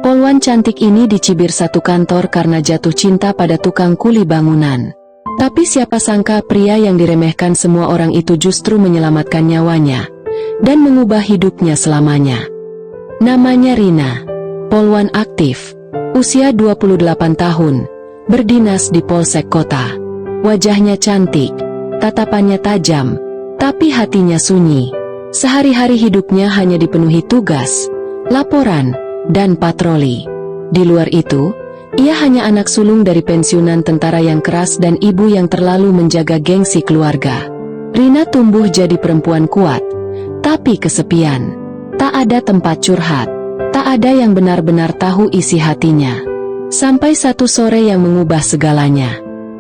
Polwan cantik ini dicibir satu kantor karena jatuh cinta pada tukang kuli bangunan. Tapi siapa sangka pria yang diremehkan semua orang itu justru menyelamatkan nyawanya dan mengubah hidupnya selamanya. Namanya Rina, polwan aktif, usia 28 tahun, berdinas di Polsek Kota. Wajahnya cantik, tatapannya tajam, tapi hatinya sunyi. Sehari-hari hidupnya hanya dipenuhi tugas, laporan, dan patroli. Di luar itu, ia hanya anak sulung dari pensiunan tentara yang keras dan ibu yang terlalu menjaga gengsi keluarga. Rina tumbuh jadi perempuan kuat, tapi kesepian. Tak ada tempat curhat, tak ada yang benar-benar tahu isi hatinya. Sampai satu sore yang mengubah segalanya.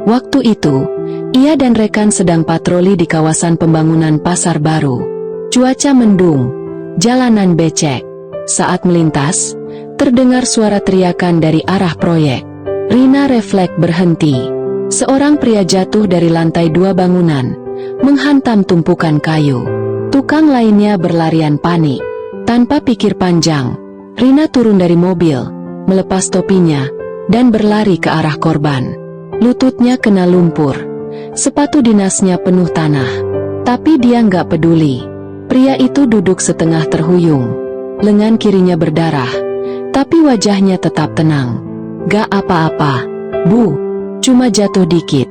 Waktu itu, ia dan rekan sedang patroli di kawasan pembangunan Pasar Baru. Cuaca mendung, jalanan becek. Saat melintas, terdengar suara teriakan dari arah proyek. Rina refleks berhenti. Seorang pria jatuh dari lantai 2 bangunan, menghantam tumpukan kayu. Tukang lainnya berlarian panik. Tanpa pikir panjang, Rina turun dari mobil, melepas topinya, dan berlari ke arah korban. Lututnya kena lumpur, sepatu dinasnya penuh tanah. Tapi dia nggak peduli. Pria itu duduk setengah terhuyung. Lengan kirinya berdarah, tapi wajahnya tetap tenang. "Gak apa-apa, Bu, cuma jatuh dikit,"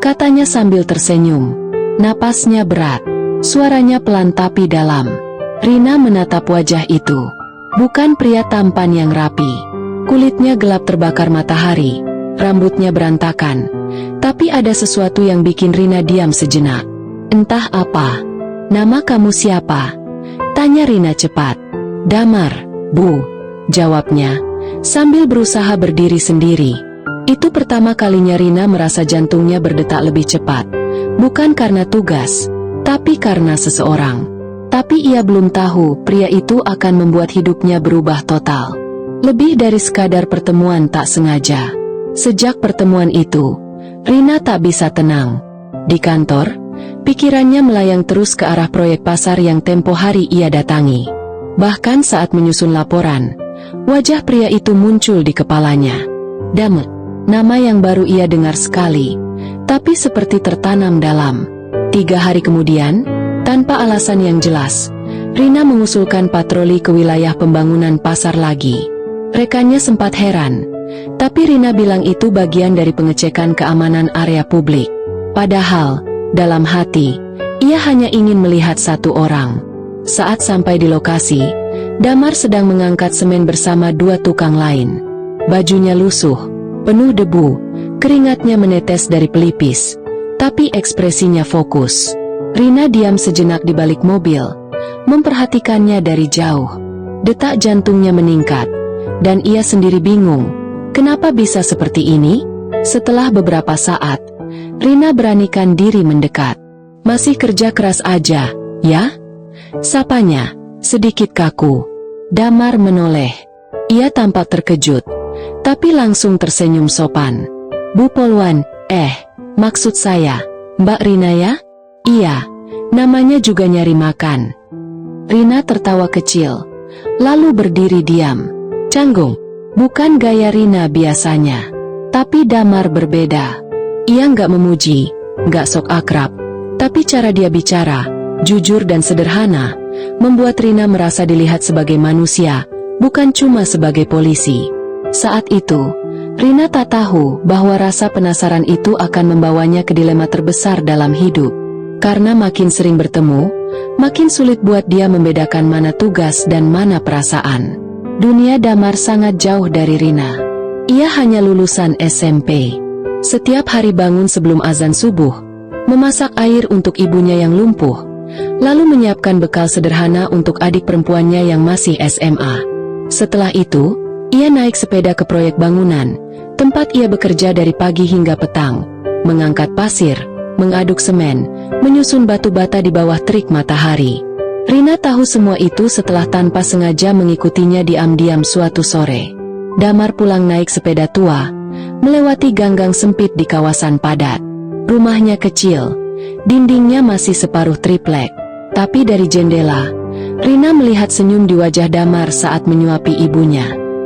katanya sambil tersenyum. Napasnya berat, suaranya pelan tapi dalam. Rina menatap wajah itu. Bukan pria tampan yang rapi. Kulitnya gelap terbakar matahari, rambutnya berantakan. Tapi ada sesuatu yang bikin Rina diam sejenak. "Entah apa. Nama kamu siapa?" tanya Rina cepat. "Damar, Bu," jawabnya, sambil berusaha berdiri sendiri. Itu pertama kalinya Rina merasa jantungnya berdetak lebih cepat. Bukan karena tugas, tapi karena seseorang. Tapi ia belum tahu pria itu akan membuat hidupnya berubah total. Lebih dari sekadar pertemuan tak sengaja. Sejak pertemuan itu, Rina tak bisa tenang. Di kantor, pikirannya melayang terus ke arah proyek pasar yang tempo hari ia datangi. Bahkan saat menyusun laporan, wajah pria itu muncul di kepalanya. Damar, nama yang baru ia dengar sekali, tapi seperti tertanam dalam. 3 hari kemudian, tanpa alasan yang jelas, Rina mengusulkan patroli ke wilayah pembangunan pasar lagi. Rekannya sempat heran, tapi Rina bilang itu bagian dari pengecekan keamanan area publik. Padahal, dalam hati, ia hanya ingin melihat satu orang. Saat sampai di lokasi, Damar sedang mengangkat semen bersama 2 tukang lain. Bajunya lusuh, penuh debu, keringatnya menetes dari pelipis, tapi ekspresinya fokus. Rina diam sejenak di balik mobil, memperhatikannya dari jauh. Detak jantungnya meningkat, dan ia sendiri bingung, kenapa bisa seperti ini? Setelah beberapa saat, Rina beranikan diri mendekat. "Masih kerja keras aja, ya?" sapanya, sedikit kaku. Damar menoleh. Ia tampak terkejut, tapi langsung tersenyum sopan. "Bu Polwan, maksud saya, Mbak Rina ya?" "Iya, namanya juga nyari makan." Rina tertawa kecil, lalu berdiri diam. Canggung, bukan gaya Rina biasanya. Tapi Damar berbeda. Ia nggak memuji, nggak sok akrab, tapi cara dia bicara, jujur dan sederhana, membuat Rina merasa dilihat sebagai manusia, bukan cuma sebagai polisi. Saat itu, Rina tak tahu bahwa rasa penasaran itu akan membawanya ke dilema terbesar dalam hidup. Karena makin sering bertemu, makin sulit buat dia membedakan mana tugas dan mana perasaan. Dunia Damar sangat jauh dari Rina. Ia hanya lulusan SMP. Setiap hari bangun sebelum azan subuh, memasak air untuk ibunya yang lumpuh, lalu menyiapkan bekal sederhana untuk adik perempuannya yang masih SMA. Setelah itu, ia naik sepeda ke proyek bangunan, tempat ia bekerja dari pagi hingga petang, mengangkat pasir, mengaduk semen, menyusun batu bata di bawah terik matahari. Rina tahu semua itu setelah tanpa sengaja mengikutinya diam-diam suatu sore. Damar pulang naik sepeda tua, melewati ganggang sempit di kawasan padat. Rumahnya kecil, dindingnya masih separuh triplek, tapi dari jendela, Rina melihat senyum di wajah Damar saat menyuapi ibunya.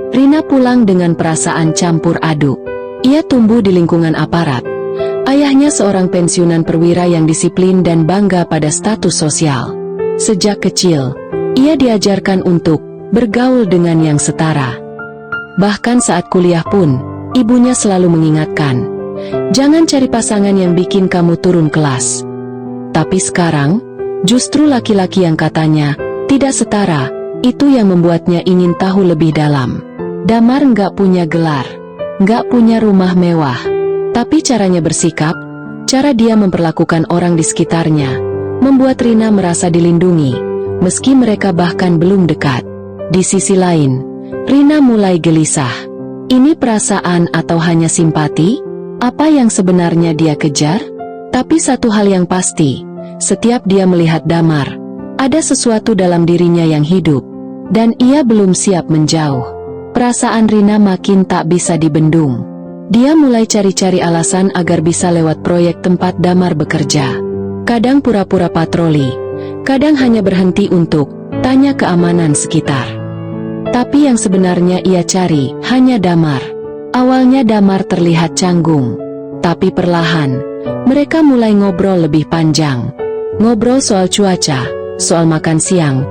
Rina pulang dengan perasaan campur aduk. Ia tumbuh di lingkungan aparat. Ayahnya seorang pensiunan perwira yang disiplin dan bangga pada status sosial. Sejak kecil, ia diajarkan untuk bergaul dengan yang setara. Bahkan saat kuliah pun, ibunya selalu mengingatkan, jangan cari pasangan yang bikin kamu turun kelas. Tapi sekarang, justru laki-laki yang katanya tidak setara, itu yang membuatnya ingin tahu lebih dalam. Damar nggak punya gelar, nggak punya rumah mewah, tapi caranya bersikap, cara dia memperlakukan orang di sekitarnya, membuat Rina merasa dilindungi, meski mereka bahkan belum dekat. Di sisi lain, Rina mulai gelisah. Ini perasaan atau hanya simpati? Apa yang sebenarnya dia kejar? Tapi satu hal yang pasti, setiap dia melihat Damar, ada sesuatu dalam dirinya yang hidup, dan ia belum siap menjauh. Perasaan Rina makin tak bisa dibendung. Dia mulai cari-cari alasan agar bisa lewat proyek tempat Damar bekerja. Kadang pura-pura patroli, kadang hanya berhenti untuk tanya keamanan sekitar. Tapi yang sebenarnya ia cari hanya Damar. Awalnya Damar terlihat canggung, tapi perlahan mereka mulai ngobrol lebih panjang. Ngobrol soal cuaca, soal makan siang,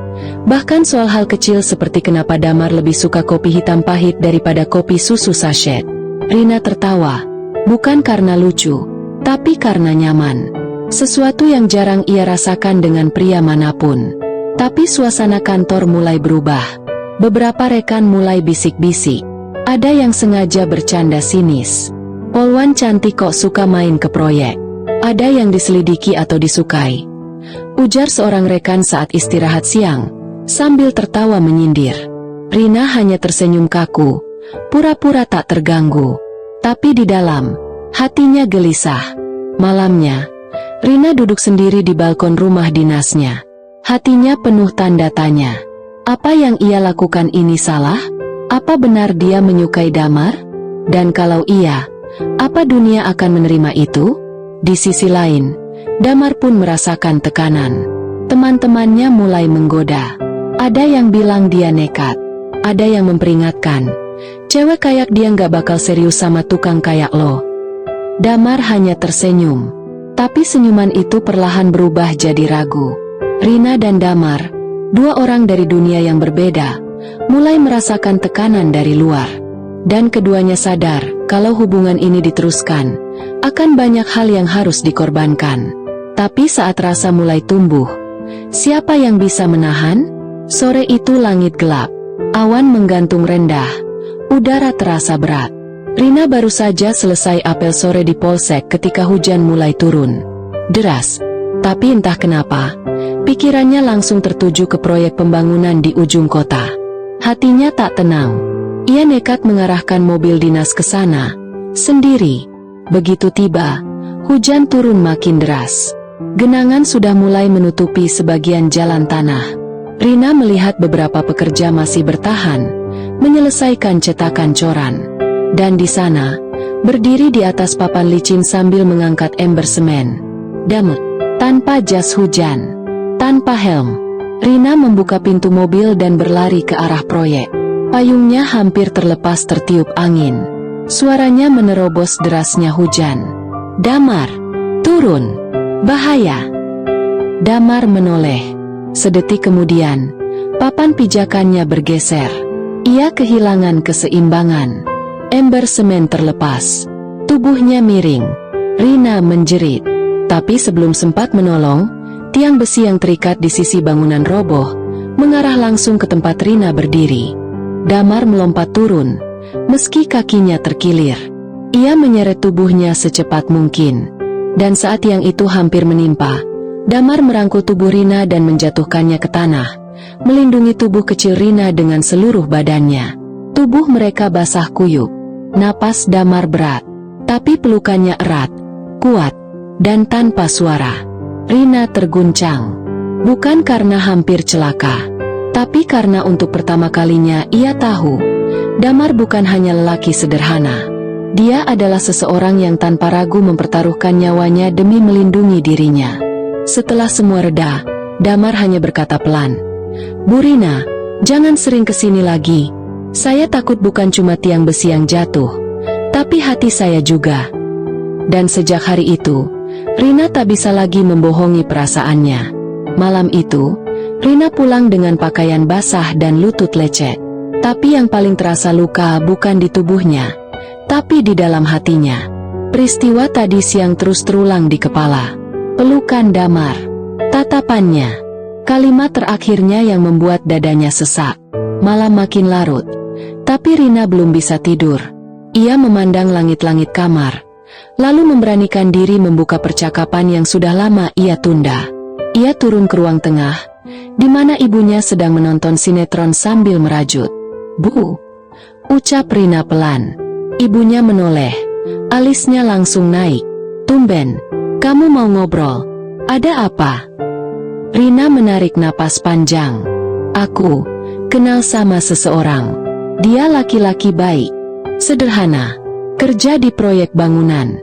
bahkan soal hal kecil seperti kenapa Damar lebih suka kopi hitam pahit daripada kopi susu sachet. Rina tertawa, bukan karena lucu, tapi karena nyaman. Sesuatu yang jarang ia rasakan dengan pria manapun. Tapi suasana kantor mulai berubah. Beberapa rekan mulai bisik-bisik. Ada yang sengaja bercanda sinis. Polwan cantik kok suka main ke proyek. Ada yang diselidiki atau disukai, ujar seorang rekan saat istirahat siang, sambil tertawa menyindir. Rina hanya tersenyum kaku, pura-pura tak terganggu. Tapi di dalam, hatinya gelisah. Malamnya, Rina duduk sendiri di balkon rumah dinasnya. Hatinya penuh tanda tanya. Apa yang ia lakukan ini salah? Apa benar dia menyukai Damar? Dan kalau iya, apa dunia akan menerima itu? Di sisi lain, Damar pun merasakan tekanan. Teman-temannya mulai menggoda. Ada yang bilang dia nekat. Ada yang memperingatkan, cewek kayak dia nggak bakal serius sama tukang kayak lo. Damar hanya tersenyum. Tapi senyuman itu perlahan berubah jadi ragu. Rina dan Damar, dua orang dari dunia yang berbeda, mulai merasakan tekanan dari luar. Dan keduanya sadar, kalau hubungan ini diteruskan, akan banyak hal yang harus dikorbankan. Tapi saat rasa mulai tumbuh, siapa yang bisa menahan? Sore itu langit gelap, awan menggantung rendah, udara terasa berat. Rina baru saja selesai apel sore di polsek ketika hujan mulai turun deras. Tapi entah kenapa, pikirannya langsung tertuju ke proyek pembangunan di ujung kota. Hatinya tak tenang. Ia nekat mengarahkan mobil dinas ke sana, sendiri. Begitu tiba, hujan turun makin deras. Genangan sudah mulai menutupi sebagian jalan tanah. Rina melihat beberapa pekerja masih bertahan, menyelesaikan cetakan coran. Dan di sana, berdiri di atas papan licin sambil mengangkat ember semen. Damut, tanpa jas hujan, tanpa helm, Rina membuka pintu mobil dan berlari ke arah proyek. Payungnya hampir terlepas tertiup angin. Suaranya menerobos derasnya hujan. Damar, turun, bahaya. Damar menoleh. Sedetik kemudian, papan pijakannya bergeser. Ia kehilangan keseimbangan. Ember semen terlepas. Tubuhnya miring. Rina menjerit. Tapi sebelum sempat menolong, tiang besi yang terikat di sisi bangunan roboh, mengarah langsung ke tempat Rina berdiri. Damar melompat turun, meski kakinya terkilir. Ia menyeret tubuhnya secepat mungkin. Dan saat tiang itu hampir menimpa, Damar merangkul tubuh Rina dan menjatuhkannya ke tanah, melindungi tubuh kecil Rina dengan seluruh badannya. Tubuh mereka basah kuyup. Napas Damar berat, tapi pelukannya erat, kuat, dan tanpa suara. Rina terguncang, bukan karena hampir celaka, tapi karena untuk pertama kalinya ia tahu, Damar bukan hanya lelaki sederhana. Dia adalah seseorang yang tanpa ragu mempertaruhkan nyawanya demi melindungi dirinya. Setelah semua reda, Damar hanya berkata pelan, "Bu Rina, jangan sering kesini lagi. Saya takut bukan cuma tiang besi yang jatuh, tapi hati saya juga. Dan sejak hari itu, Rina tak bisa lagi membohongi perasaannya. Malam itu, Rina pulang dengan pakaian basah dan lutut lecet. Tapi yang paling terasa luka bukan di tubuhnya, tapi di dalam hatinya. Peristiwa tadi siang terus terulang di kepala. Pelukan Damar, tatapannya, kalimat terakhirnya yang membuat dadanya sesak. Malam makin larut, tapi Rina belum bisa tidur. Ia memandang langit-langit kamar, lalu memberanikan diri membuka percakapan yang sudah lama ia tunda. Ia turun ke ruang tengah, di mana ibunya sedang menonton sinetron sambil merajut. "Bu," ucap Rina pelan. Ibunya menoleh, alisnya langsung naik. "Tumben, kamu mau ngobrol? Ada apa?" Rina menarik napas panjang. "Aku kenal sama seseorang. Dia laki-laki baik, sederhana, kerja di proyek bangunan."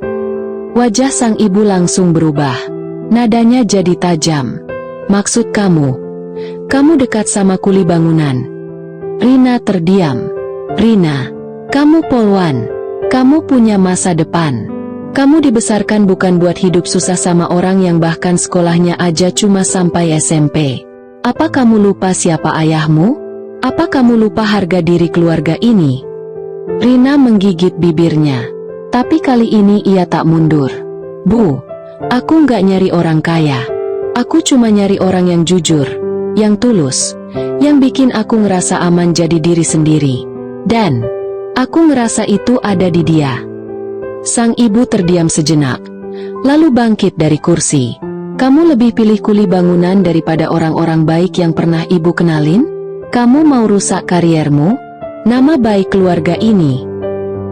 Wajah sang ibu langsung berubah. Nadanya jadi tajam. "Maksud kamu dekat sama kuli bangunan?" Rina terdiam. "Rina, kamu polwan. Kamu punya masa depan. Kamu dibesarkan bukan buat hidup susah sama orang yang bahkan sekolahnya aja cuma sampai SMP. Apa kamu lupa siapa ayahmu? Apa kamu lupa harga diri keluarga ini?" Rina menggigit bibirnya. Tapi kali ini ia tak mundur. "Bu, aku nggak nyari orang kaya. Aku cuma nyari orang yang jujur, yang tulus, yang bikin aku ngerasa aman jadi diri sendiri. Dan aku ngerasa itu ada di dia." Sang ibu terdiam sejenak, lalu bangkit dari kursi. "Kamu lebih pilih kuli bangunan daripada orang-orang baik yang pernah ibu kenalin? Kamu mau rusak kariermu, nama baik keluarga ini?"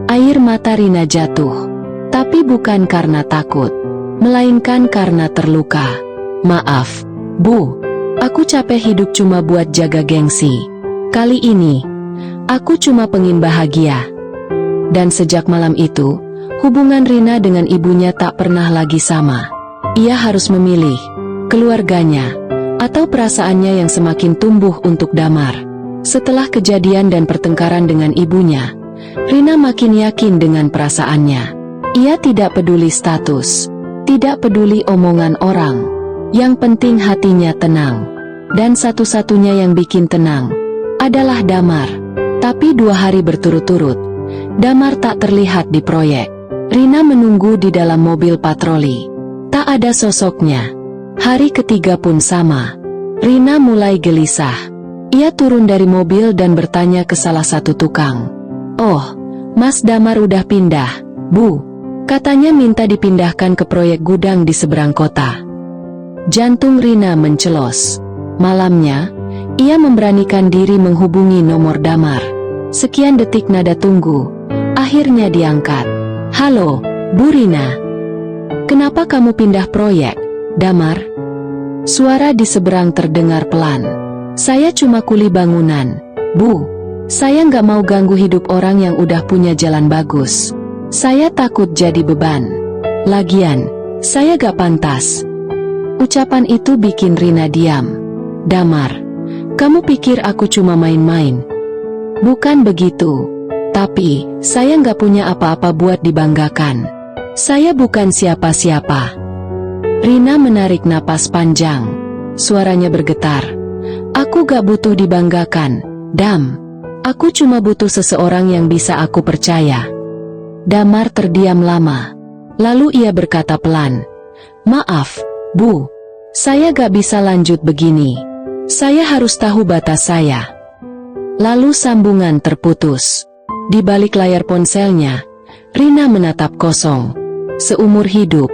Air mata Rina jatuh, tapi bukan karena takut, melainkan karena terluka. "Maaf, Bu, aku capek hidup cuma buat jaga gengsi. Kali ini, aku cuma pengen bahagia." Dan sejak malam itu, hubungan Rina dengan ibunya tak pernah lagi sama. Ia harus memilih, keluarganya, atau perasaannya yang semakin tumbuh untuk Damar. Setelah kejadian dan pertengkaran dengan ibunya, Rina makin yakin dengan perasaannya. Ia tidak peduli status, tidak peduli omongan orang. Yang penting hatinya tenang. Dan satu-satunya yang bikin tenang adalah Damar. Tapi 2 hari berturut-turut, Damar tak terlihat di proyek. Rina menunggu di dalam mobil patroli. Tak ada sosoknya. Hari ketiga pun sama. Rina mulai gelisah. Ia turun dari mobil dan bertanya ke salah satu tukang. "Oh, Mas Damar udah pindah, Bu. Katanya minta dipindahkan ke proyek gudang di seberang kota." Jantung Rina mencelos. Malamnya, ia memberanikan diri menghubungi nomor Damar. Sekian detik nada tunggu. Akhirnya diangkat. "Halo, Bu Rina. Kenapa kamu pindah proyek, Damar?" Suara di seberang terdengar pelan. "Saya cuma kuli bangunan, Bu. Saya nggak mau ganggu hidup orang yang udah punya jalan bagus. Saya takut jadi beban. Lagian, saya gak pantas." Ucapan itu bikin Rina diam. "Damar, kamu pikir aku cuma main-main?" "Bukan begitu. Tapi, saya nggak punya apa-apa buat dibanggakan. Saya bukan siapa-siapa." Rina menarik napas panjang. Suaranya bergetar. "Aku gak butuh dibanggakan, Dam. Aku cuma butuh seseorang yang bisa aku percaya." Damar terdiam lama. Lalu ia berkata pelan, "Maaf, Bu. Saya gak bisa lanjut begini. Saya harus tahu batas saya." Lalu sambungan terputus. Di balik layar ponselnya, Rina menatap kosong. Seumur hidup,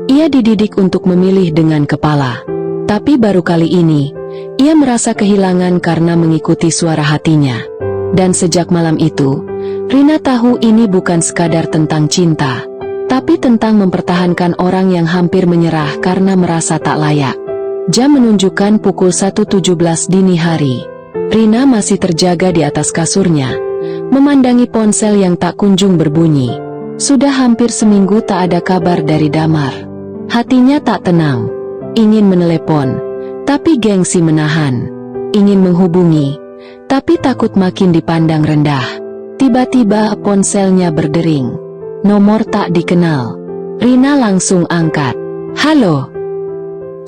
ia dididik untuk memilih dengan kepala. Tapi baru kali ini, ia merasa kehilangan karena mengikuti suara hatinya. Dan sejak malam itu, Rina tahu ini bukan sekadar tentang cinta, tapi tentang mempertahankan orang yang hampir menyerah karena merasa tak layak. Jam menunjukkan pukul 1.17 dini hari. Rina masih terjaga di atas kasurnya, memandangi ponsel yang tak kunjung berbunyi. Sudah hampir seminggu tak ada kabar dari Damar. Hatinya tak tenang. Ingin menelepon, tapi gengsi menahan. Ingin menghubungi, tapi takut makin dipandang rendah. Tiba-tiba ponselnya berdering. Nomor tak dikenal. Rina langsung angkat. "Halo?"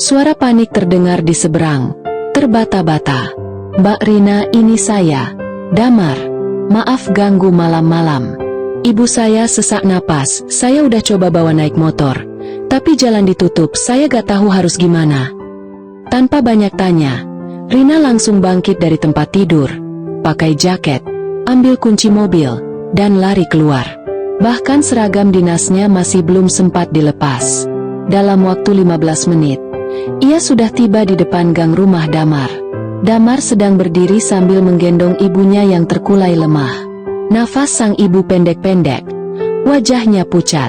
Suara panik terdengar di seberang. Terbata-bata. "Mbak Rina, ini saya, Damar. Maaf ganggu malam-malam. Ibu saya sesak napas, saya udah coba bawa naik motor. Tapi jalan ditutup, saya gak tahu harus gimana." Tanpa banyak tanya, Rina langsung bangkit dari tempat tidur, pakai jaket, ambil kunci mobil, dan lari keluar. Bahkan seragam dinasnya masih belum sempat dilepas. Dalam waktu 15 menit, ia sudah tiba di depan gang rumah Damar. Damar sedang berdiri sambil menggendong ibunya yang terkulai lemah. Nafas sang ibu pendek-pendek, wajahnya pucat.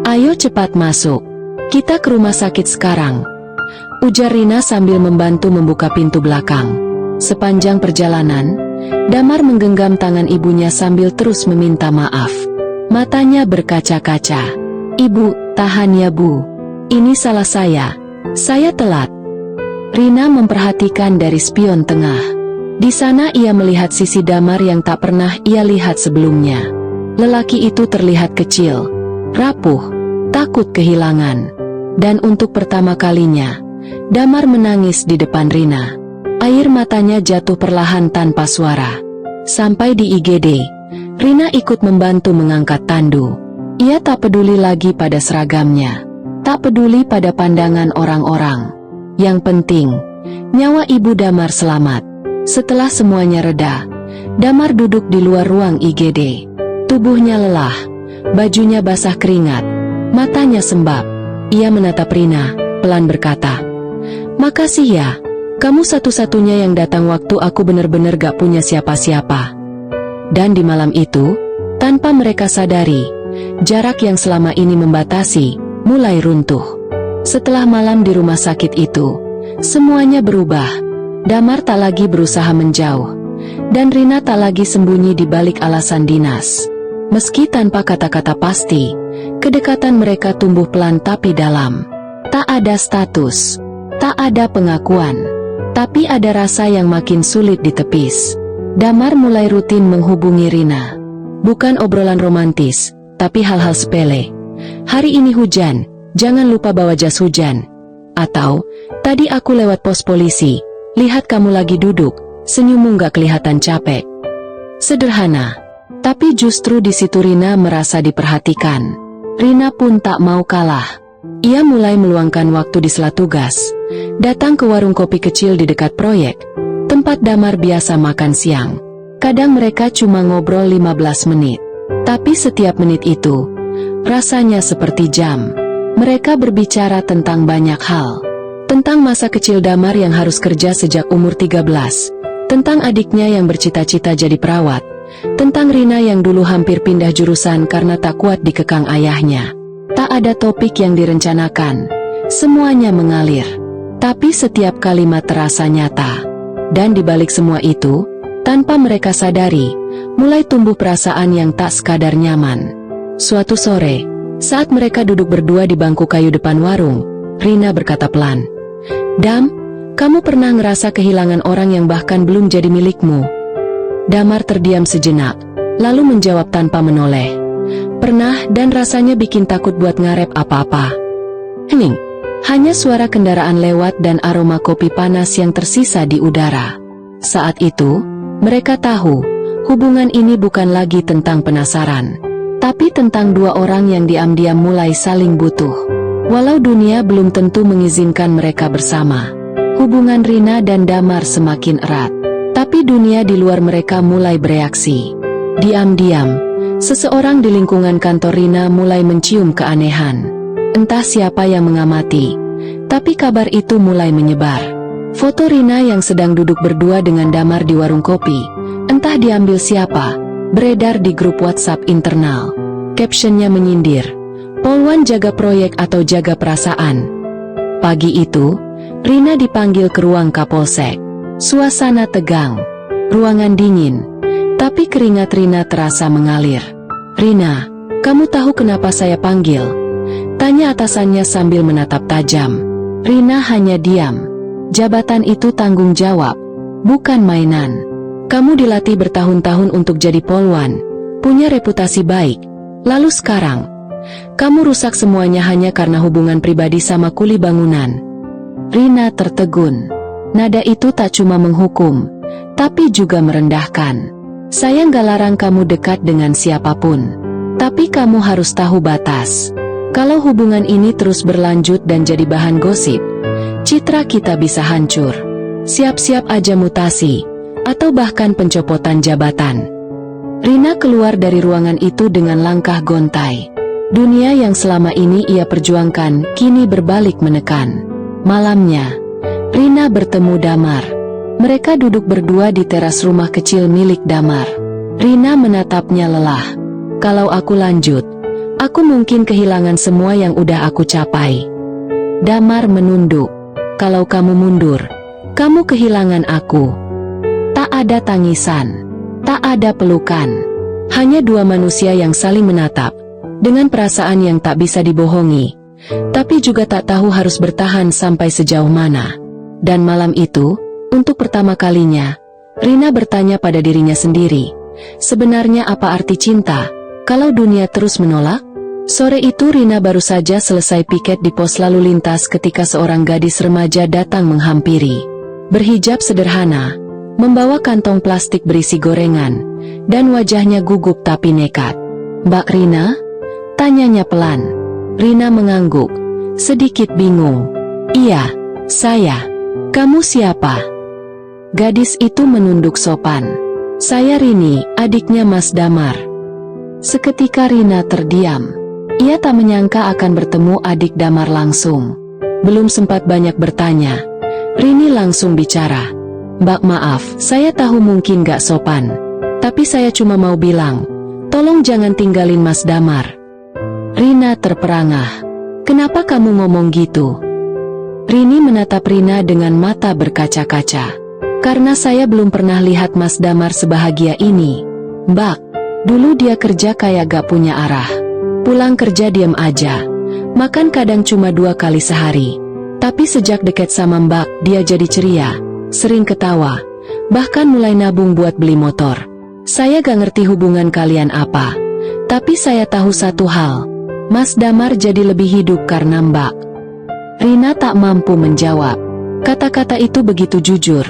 "Ayo cepat masuk. Kita ke rumah sakit sekarang," ujar Rina sambil membantu membuka pintu belakang. Sepanjang perjalanan, Damar menggenggam tangan ibunya sambil terus meminta maaf. Matanya berkaca-kaca. "Ibu, tahan ya Bu. Ini salah saya telat." Rina memperhatikan dari spion tengah. Di sana ia melihat sisi Damar yang tak pernah ia lihat sebelumnya. Lelaki itu terlihat kecil, rapuh, takut kehilangan. Dan untuk pertama kalinya, Damar menangis di depan Rina. Air matanya jatuh perlahan tanpa suara. Sampai di IGD, Rina ikut membantu mengangkat tandu. Ia tak peduli lagi pada seragamnya, tak peduli pada pandangan orang-orang. Yang penting, nyawa ibu Damar selamat. Setelah semuanya reda, Damar duduk di luar ruang IGD. Tubuhnya lelah, bajunya basah keringat, matanya sembab. Ia menatap Rina, pelan berkata, "Makasih ya, kamu satu-satunya yang datang waktu aku benar-benar gak punya siapa-siapa." Dan di malam itu, tanpa mereka sadari, jarak yang selama ini membatasi, mulai runtuh. Setelah malam di rumah sakit itu, semuanya berubah. Damar tak lagi berusaha menjauh, dan Rina tak lagi sembunyi di balik alasan dinas. Meski tanpa kata-kata pasti, kedekatan mereka tumbuh pelan tapi dalam. Tak ada status, tak ada pengakuan, tapi ada rasa yang makin sulit ditepis. Damar mulai rutin menghubungi Rina. Bukan obrolan romantis, tapi hal-hal sepele. "Hari ini hujan, jangan lupa bawa jas hujan." Atau, "Tadi aku lewat pos polisi, lihat kamu lagi duduk, senyummu gak kelihatan capek." Sederhana, tapi justru di situ Rina merasa diperhatikan. Rina pun tak mau kalah. Ia mulai meluangkan waktu di sela tugas, datang ke warung kopi kecil di dekat proyek, tempat Damar biasa makan siang. Kadang mereka cuma ngobrol 15 menit, tapi setiap menit itu rasanya seperti jam. Mereka berbicara tentang banyak hal. Tentang masa kecil Damar yang harus kerja sejak umur 13, tentang adiknya yang bercita-cita jadi perawat, tentang Rina yang dulu hampir pindah jurusan karena tak kuat dikekang ayahnya. Tak ada topik yang direncanakan, semuanya mengalir. Tapi setiap kalimat terasa nyata. Dan di balik semua itu, tanpa mereka sadari, mulai tumbuh perasaan yang tak sekadar nyaman. Suatu sore, saat mereka duduk berdua di bangku kayu depan warung, Rina berkata pelan, "Dam, kamu pernah ngerasa kehilangan orang yang bahkan belum jadi milikmu?" Damar terdiam sejenak, lalu menjawab tanpa menoleh, "Pernah, dan rasanya bikin takut buat ngarep apa-apa." Hening, hanya suara kendaraan lewat dan aroma kopi panas yang tersisa di udara. Saat itu, mereka tahu, hubungan ini bukan lagi tentang penasaran, tapi tentang dua orang yang diam-diam mulai saling butuh. Walau dunia belum tentu mengizinkan mereka bersama, hubungan Rina dan Damar semakin erat. Tapi dunia di luar mereka mulai bereaksi. Diam-diam, seseorang di lingkungan kantor Rina mulai mencium keanehan. Entah siapa yang mengamati, tapi kabar itu mulai menyebar. Foto Rina yang sedang duduk berdua dengan Damar di warung kopi, entah diambil siapa, beredar di grup WhatsApp internal. Captionnya menyindir, "Polwan jaga proyek atau jaga perasaan?" Pagi itu, Rina dipanggil ke ruang Kapolsek. Suasana tegang, ruangan dingin, tapi keringat Rina terasa mengalir. "Rina, kamu tahu kenapa saya panggil?" tanya atasannya sambil menatap tajam. Rina hanya diam. Jabatan itu tanggung jawab, bukan mainan. Kamu dilatih bertahun-tahun untuk jadi polwan, punya reputasi baik. Lalu sekarang, kamu rusak semuanya hanya karena hubungan pribadi sama kuli bangunan. Rina tertegun. Nada itu tak cuma menghukum, tapi juga merendahkan. Saya nggak larang kamu dekat dengan siapapun, tapi kamu harus tahu batas. Kalau hubungan ini terus berlanjut dan jadi bahan gosip, citra kita bisa hancur. Siap-siap aja mutasi, atau bahkan pencopotan jabatan. Rina keluar dari ruangan itu dengan langkah gontai. Dunia yang selama ini ia perjuangkan, kini berbalik menekan. Malamnya, Rina bertemu Damar. Mereka duduk berdua di teras rumah kecil milik Damar. Rina menatapnya lelah. Kalau aku lanjut, aku mungkin kehilangan semua yang udah aku capai. Damar menunduk. Kalau kamu mundur, kamu kehilangan aku. Tak ada tangisan, tak ada pelukan. Hanya dua manusia yang saling menatap, dengan perasaan yang tak bisa dibohongi, tapi juga tak tahu harus bertahan sampai sejauh mana. Dan malam itu, untuk pertama kalinya, Rina bertanya pada dirinya sendiri, sebenarnya apa arti cinta, kalau dunia terus menolak? Sore itu Rina baru saja selesai piket di pos lalu lintas ketika seorang gadis remaja datang menghampiri. Berhijab sederhana, membawa kantong plastik berisi gorengan, dan wajahnya gugup tapi nekat. "Mbak Rina?" tanyanya pelan. Rina mengangguk, sedikit bingung. "Iya, saya. Kamu siapa?" Gadis itu menunduk sopan. "Saya Rini, adiknya Mas Damar." Seketika Rina terdiam. Ia tak menyangka akan bertemu adik Damar langsung. Belum sempat banyak bertanya, Rini langsung bicara. "Mbak maaf, saya tahu mungkin gak sopan. Tapi saya cuma mau bilang, tolong jangan tinggalin Mas Damar." Rina terperangah. "Kenapa kamu ngomong gitu?" Rini menatap Rina dengan mata berkaca-kaca. "Karena saya belum pernah lihat Mas Damar sebahagia ini. Mbak, dulu dia kerja kayak gak punya arah. Pulang kerja diam aja. Makan kadang cuma 2 kali sehari. Tapi sejak deket sama Mbak, dia jadi ceria, sering ketawa, bahkan mulai nabung buat beli motor. Saya gak ngerti hubungan kalian apa, tapi saya tahu satu hal, Mas Damar jadi lebih hidup karena Mbak." Rina tak mampu menjawab. Kata-kata itu begitu jujur,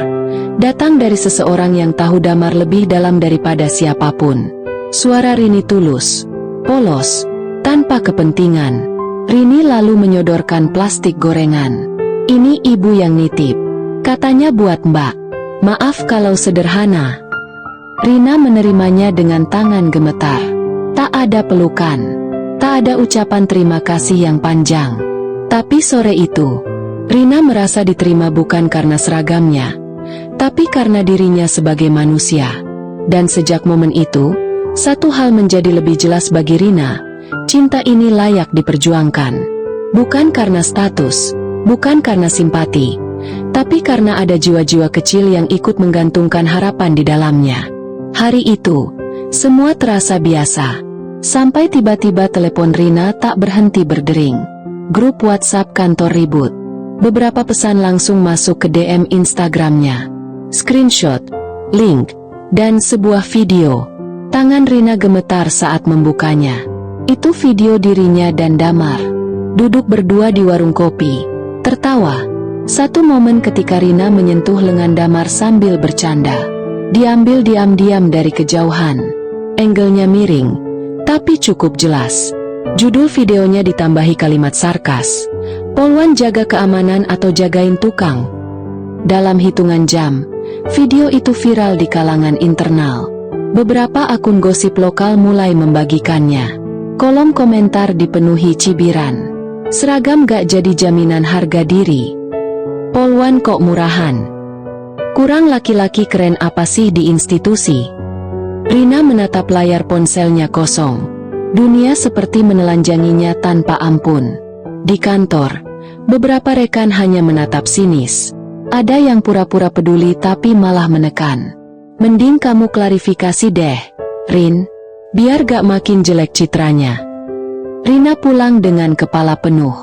datang dari seseorang yang tahu Damar lebih dalam daripada siapapun. Suara Rini tulus, polos, tanpa kepentingan. Rini lalu menyodorkan plastik gorengan. "Ini ibu yang nitip. Katanya buat Mbak. Maaf kalau sederhana." Rina menerimanya dengan tangan gemetar. Tak ada pelukan, tak ada ucapan terima kasih yang panjang. Tapi sore itu, Rina merasa diterima bukan karena seragamnya, tapi karena dirinya sebagai manusia. Dan sejak momen itu, satu hal menjadi lebih jelas bagi Rina, cinta ini layak diperjuangkan. Bukan karena status, bukan karena simpati, tapi karena ada jiwa-jiwa kecil yang ikut menggantungkan harapan di dalamnya. Hari itu, semua terasa biasa, sampai tiba-tiba telepon Rina tak berhenti berdering. Grup WhatsApp kantor ribut. Beberapa pesan langsung masuk ke DM Instagramnya. Screenshot, link, dan sebuah video. Tangan Rina gemetar saat membukanya. Itu video dirinya dan Damar duduk berdua di warung kopi, tertawa. Satu momen ketika Rina menyentuh lengan Damar sambil bercanda. Diambil diam-diam dari kejauhan. Angle-nya miring, tapi cukup jelas. Judul videonya ditambahi kalimat sarkas, "Polwan jaga keamanan atau jagain tukang?" Dalam hitungan jam, video itu viral di kalangan internal. Beberapa akun gosip lokal mulai membagikannya. Kolom komentar dipenuhi cibiran. "Seragam gak jadi jaminan harga diri. Polwan kok murahan. Kurang laki-laki keren apa sih di institusi?" Rina menatap layar ponselnya kosong. Dunia seperti menelanjanginya tanpa ampun. Di kantor, beberapa rekan hanya menatap sinis. Ada yang pura-pura peduli tapi malah menekan. "Mending kamu klarifikasi deh, Rin, biar gak makin jelek citranya." Rina pulang dengan kepala penuh.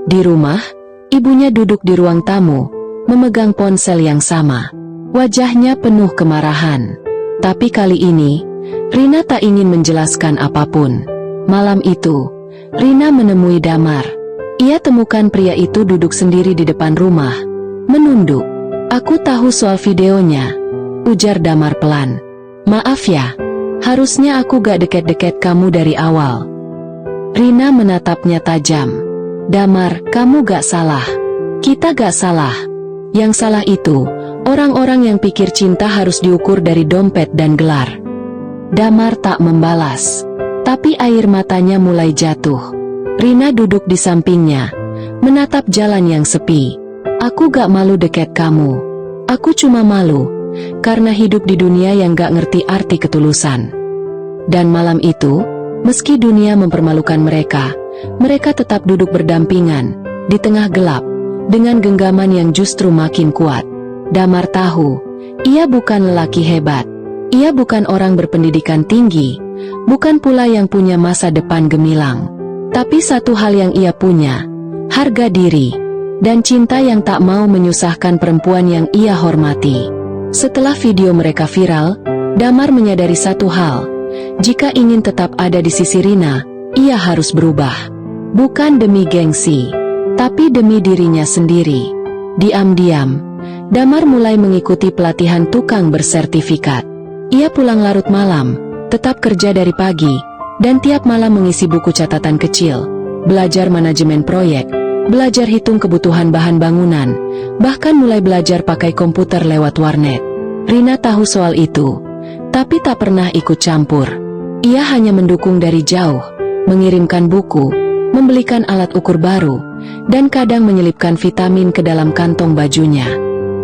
Di rumah, ibunya duduk di ruang tamu, memegang ponsel yang sama. Wajahnya penuh kemarahan. Tapi kali ini, Rina tak ingin menjelaskan apapun. Malam itu, Rina menemui Damar. Ia temukan pria itu duduk sendiri di depan rumah, menunduk. "Aku tahu soal videonya," ujar Damar pelan. "Maaf ya, harusnya aku gak deket-deket kamu dari awal." Rina menatapnya tajam. "Damar, kamu gak salah. Kita gak salah. Yang salah itu, orang-orang yang pikir cinta harus diukur dari dompet dan gelar." Damar tak membalas, tapi air matanya mulai jatuh. Rina duduk di sampingnya, menatap jalan yang sepi. "Aku gak malu deket kamu. Aku cuma malu karena hidup di dunia yang gak ngerti arti ketulusan." Dan malam itu, meski dunia mempermalukan mereka tetap duduk berdampingan di tengah gelap dengan genggaman yang justru makin kuat. Damar tahu, ia bukan lelaki hebat. Ia bukan orang berpendidikan tinggi, bukan pula yang punya masa depan gemilang. Tapi satu hal yang ia punya, harga diri, dan cinta yang tak mau menyusahkan perempuan yang ia hormati. Setelah video mereka viral, Damar menyadari satu hal, jika ingin tetap ada di sisi Rina, ia harus berubah. Bukan demi gengsi, tapi demi dirinya sendiri. Diam-diam, Damar mulai mengikuti pelatihan tukang bersertifikat. Ia pulang larut malam, tetap kerja dari pagi, dan tiap malam mengisi buku catatan kecil, belajar manajemen proyek, belajar hitung kebutuhan bahan bangunan, bahkan mulai belajar pakai komputer lewat warnet. Rina tahu soal itu, tapi tak pernah ikut campur. Ia hanya mendukung dari jauh, mengirimkan buku, membelikan alat ukur baru, dan kadang menyelipkan vitamin ke dalam kantong bajunya.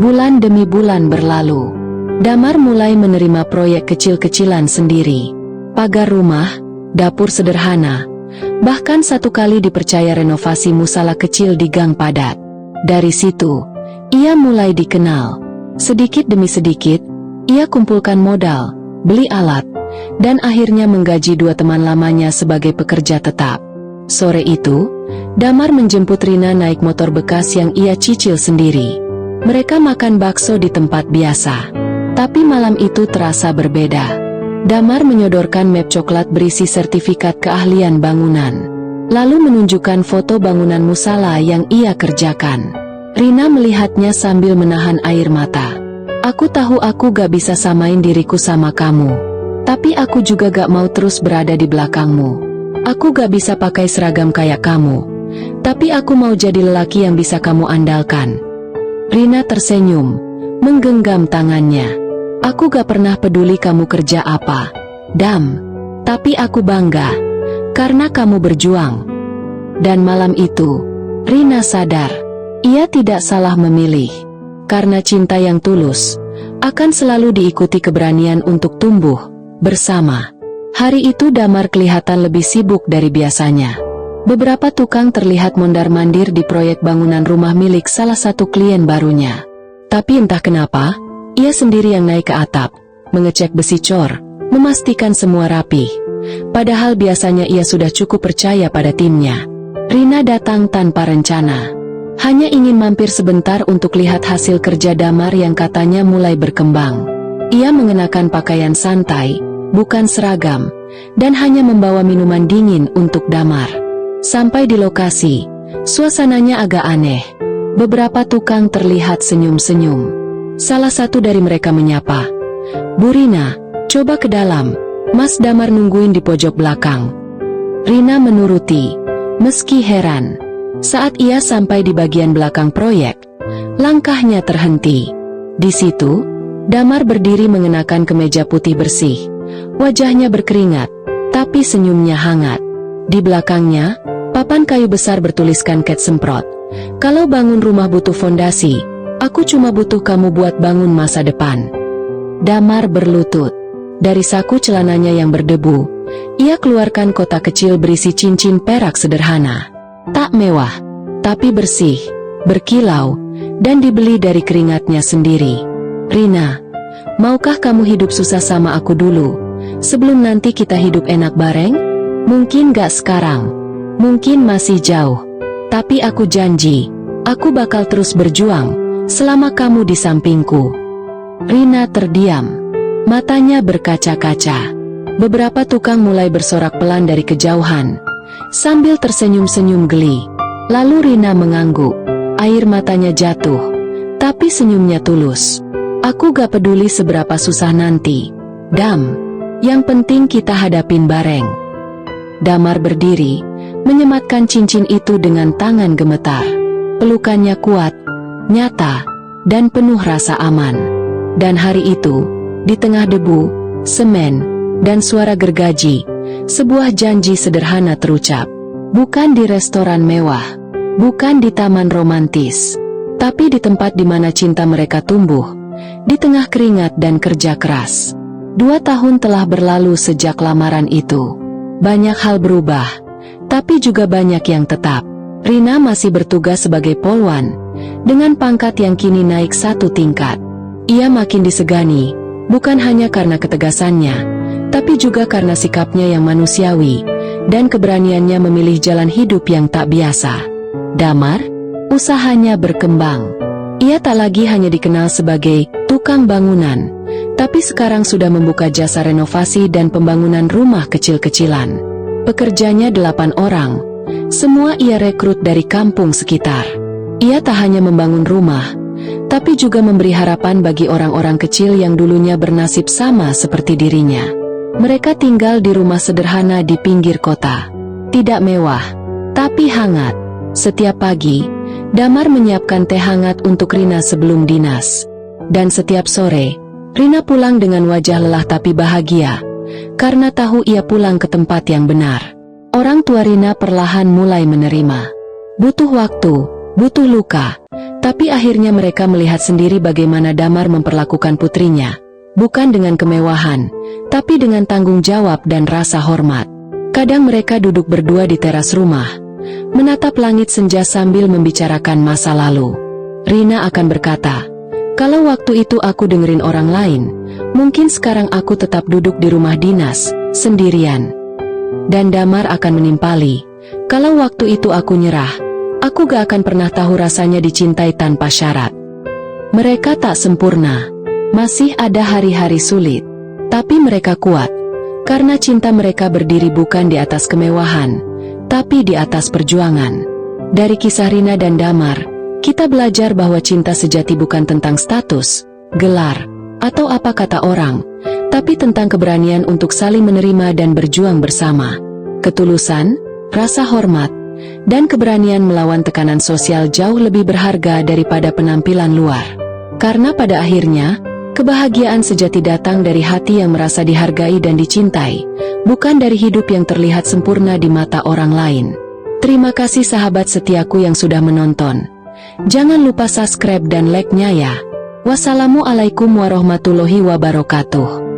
Bulan demi bulan berlalu. Damar mulai menerima proyek kecil-kecilan sendiri. Pagar rumah, dapur sederhana, bahkan satu kali dipercaya renovasi musala kecil di gang padat. Dari situ, ia mulai dikenal. Sedikit demi sedikit, ia kumpulkan modal, beli alat, dan akhirnya menggaji 2 teman lamanya sebagai pekerja tetap. Sore itu, Damar menjemput Rina naik motor bekas yang ia cicil sendiri. Mereka makan bakso di tempat biasa. Tapi malam itu terasa berbeda. Damar menyodorkan map coklat berisi sertifikat keahlian bangunan, lalu menunjukkan foto bangunan musala yang ia kerjakan. Rina melihatnya sambil menahan air mata. "Aku tahu aku gak bisa samain diriku sama kamu, tapi aku juga gak mau terus berada di belakangmu. Aku gak bisa pakai seragam kayak kamu, tapi aku mau jadi lelaki yang bisa kamu andalkan." Rina tersenyum, menggenggam tangannya. "Aku gak pernah peduli kamu kerja apa, Dam. Tapi aku bangga, karena kamu berjuang." Dan malam itu, Rina sadar, ia tidak salah memilih. Karena cinta yang tulus, akan selalu diikuti keberanian untuk tumbuh bersama. Hari itu Damar kelihatan lebih sibuk dari biasanya. Beberapa tukang terlihat mondar-mandir di proyek bangunan rumah milik salah satu klien barunya. Tapi entah kenapa, ia sendiri yang naik ke atap, mengecek besi cor, memastikan semua rapi. Padahal biasanya ia sudah cukup percaya pada timnya. Rina datang tanpa rencana. Hanya ingin mampir sebentar untuk lihat hasil kerja Damar yang katanya mulai berkembang. Ia mengenakan pakaian santai, bukan seragam, dan hanya membawa minuman dingin untuk Damar. Sampai di lokasi, suasananya agak aneh. Beberapa tukang terlihat senyum-senyum. Salah satu dari mereka menyapa, "Bu Rina, coba ke dalam, Mas Damar nungguin di pojok belakang." Rina menuruti, meski heran. Saat ia sampai di bagian belakang proyek, langkahnya terhenti. Di situ, Damar berdiri mengenakan kemeja putih bersih. Wajahnya berkeringat, tapi senyumnya hangat. Di belakangnya, papan kayu besar bertuliskan cat semprot. "Kalau bangun rumah butuh fondasi, aku cuma butuh kamu buat bangun masa depan." Damar berlutut. Dari saku celananya yang berdebu, ia keluarkan kotak kecil berisi cincin perak sederhana. Tak mewah, tapi bersih, berkilau, dan dibeli dari keringatnya sendiri. "Rina, maukah kamu hidup susah sama aku dulu, sebelum nanti kita hidup enak bareng? Mungkin gak sekarang, mungkin masih jauh. Tapi aku janji, aku bakal terus berjuang selama kamu di sampingku." Rina terdiam. Matanya berkaca-kaca. Beberapa tukang mulai bersorak pelan dari kejauhan, sambil tersenyum-senyum geli. Lalu Rina mengangguk. Air matanya jatuh, tapi senyumnya tulus. Aku gak peduli seberapa susah nanti, Dam. Yang penting kita hadapin bareng. Damar berdiri, menyematkan cincin itu dengan tangan gemetar. Pelukannya kuat, nyata, dan penuh rasa aman. Dan hari itu, di tengah debu, semen, dan suara gergaji, sebuah janji sederhana terucap. Bukan di restoran mewah, bukan di taman romantis, tapi di tempat di mana cinta mereka tumbuh, di tengah keringat dan kerja keras. 2 tahun telah berlalu sejak lamaran itu. Banyak hal berubah, tapi juga banyak yang tetap. Rina masih bertugas sebagai polwan, dengan pangkat yang kini naik 1 tingkat. Ia makin disegani, bukan hanya karena ketegasannya, tapi juga karena sikapnya yang manusiawi, dan keberaniannya memilih jalan hidup yang tak biasa. Damar, usahanya berkembang. Ia tak lagi hanya dikenal sebagai tukang bangunan, tapi sekarang sudah membuka jasa renovasi dan pembangunan rumah kecil-kecilan. Pekerjanya 8 orang, semua ia rekrut dari kampung sekitar. Ia tak hanya membangun rumah, tapi juga memberi harapan bagi orang-orang kecil yang dulunya bernasib sama seperti dirinya. Mereka tinggal di rumah sederhana di pinggir kota. Tidak mewah, tapi hangat. Setiap pagi, Damar menyiapkan teh hangat untuk Rina sebelum dinas. Dan setiap sore, Rina pulang dengan wajah lelah tapi bahagia, karena tahu ia pulang ke tempat yang benar. Orang tua Rina perlahan mulai menerima. Butuh waktu, butuh luka, tapi akhirnya mereka melihat sendiri bagaimana Damar memperlakukan putrinya. Bukan dengan kemewahan, tapi dengan tanggung jawab dan rasa hormat. Kadang mereka duduk berdua di teras rumah, menatap langit senja sambil membicarakan masa lalu. Rina akan berkata, "Kalau waktu itu aku dengerin orang lain, mungkin sekarang aku tetap duduk di rumah dinas, sendirian." Dan Damar akan menimpali, "Kalau waktu itu aku nyerah, aku gak akan pernah tahu rasanya dicintai tanpa syarat." Mereka tak sempurna, masih ada hari-hari sulit, tapi mereka kuat, karena cinta mereka berdiri bukan di atas kemewahan, tapi di atas perjuangan. Dari kisah Rina dan Damar, kita belajar bahwa cinta sejati bukan tentang status, gelar, atau apa kata orang, tapi tentang keberanian untuk saling menerima dan berjuang bersama. Ketulusan, rasa hormat, dan keberanian melawan tekanan sosial jauh lebih berharga daripada penampilan luar. Karena pada akhirnya, kebahagiaan sejati datang dari hati yang merasa dihargai dan dicintai, bukan dari hidup yang terlihat sempurna di mata orang lain. Terima kasih sahabat setiaku yang sudah menonton. Jangan lupa subscribe dan like-nya ya. Wassalamualaikum warahmatullahi wabarakatuh.